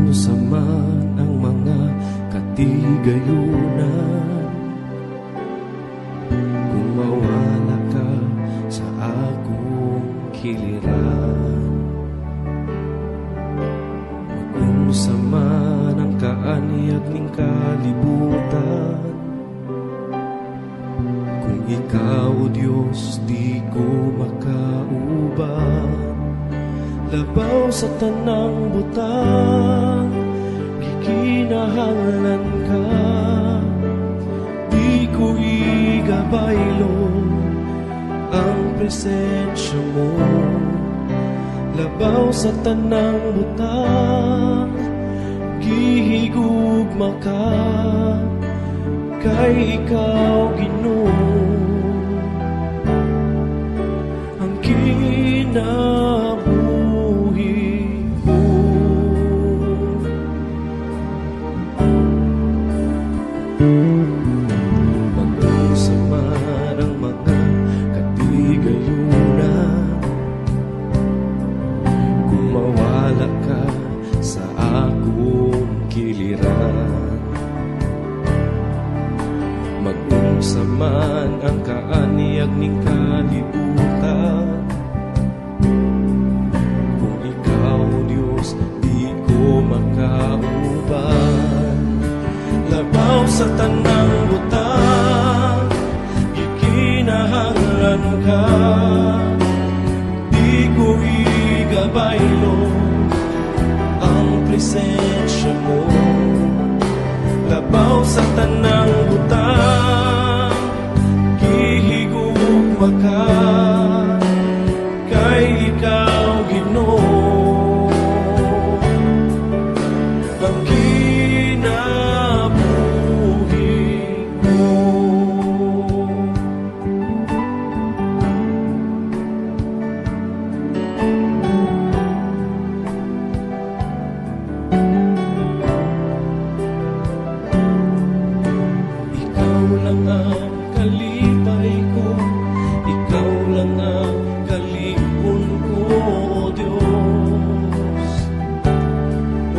Magkumusta man ang mga katigayunan, kung mawala ka sa akong kiliran. Magkumusta man ang kaanyag ning kalibutan, kung ikaw, O Diyos, di ko makauban. Labaw sa tanang butang, gikinahanglan ka. Di ko igabaylo ang presensya mo. Labaw sa tanang butang, gihigugma ka. Kay ikaw, Ginoo, ang kinabuhi ko. Magkumusta man ang mga katigayunan, kung mawala ka sa akong kiliran. Magkumusta man ang kaanyag ning kalibutan, kung ikaw, O Diyos, di ko makauban. Labaw sa tanang butang, gikinahanglan ka. Di ko igabaylo ang presensya mo. Labaw sa tanang butang, gihigugma ka. Kay ikaw, Ginoo, ang kinabuhi ko. Ikaw lang ang kalipay ko, ikaw lang ang kalipon ko, O Diyos. O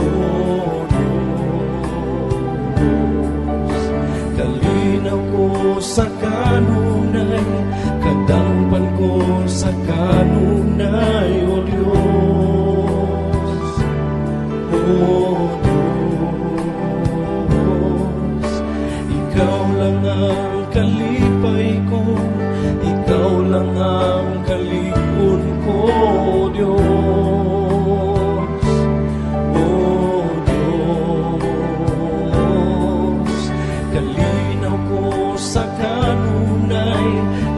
Diyos, kalinaw ko sa kanunay, kadangpan ko sa kanunay, O Diyos. O Diyos, ikaw lang ang kalipay ko, ikaw lang ang kalipon ko, O Diyos. O Diyos, kalinaw ko sa kanunay,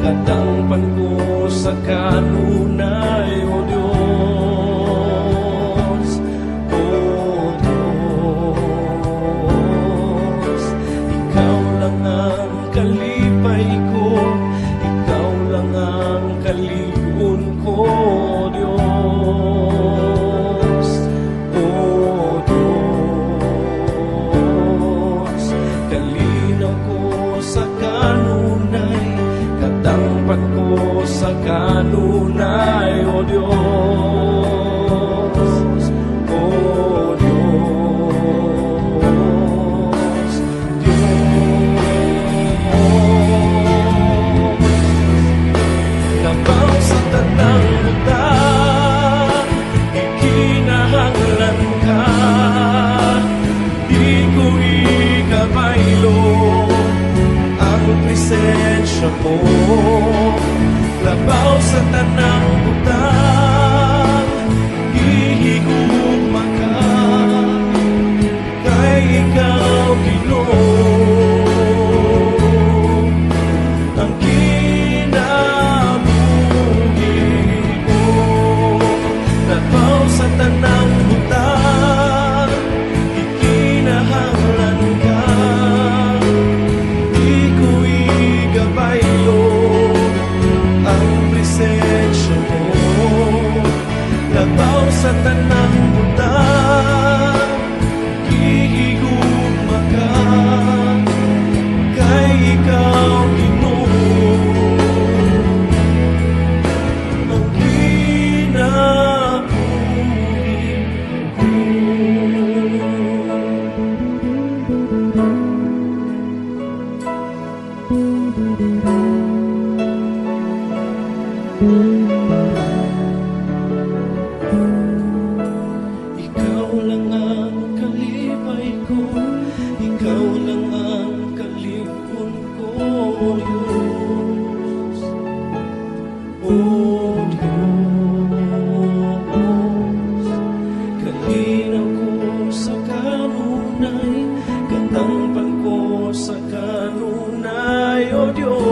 kadangpan ko sa kanunay, O Diyos. O Diyos, ikaw lang ang kalipay ko, ikaw lang ang kalipon ko, O Diyos. O Diyos, kalinaw ko sa kanunay, kadangpan ko sa kanunay, O Diyos. O Diyos, labaw sa tanang butang, ikinahanglan ka. Di ko igabaylo ang presensya mo. Labaw sa tanang butang, gihigugma ka. Kay ikaw, Ginoo, ang kinabuhi ko. Labaw sa tanang butang, ikinahanglan ka. Di ko igabaylo ang presensya kanunay, O Diyos.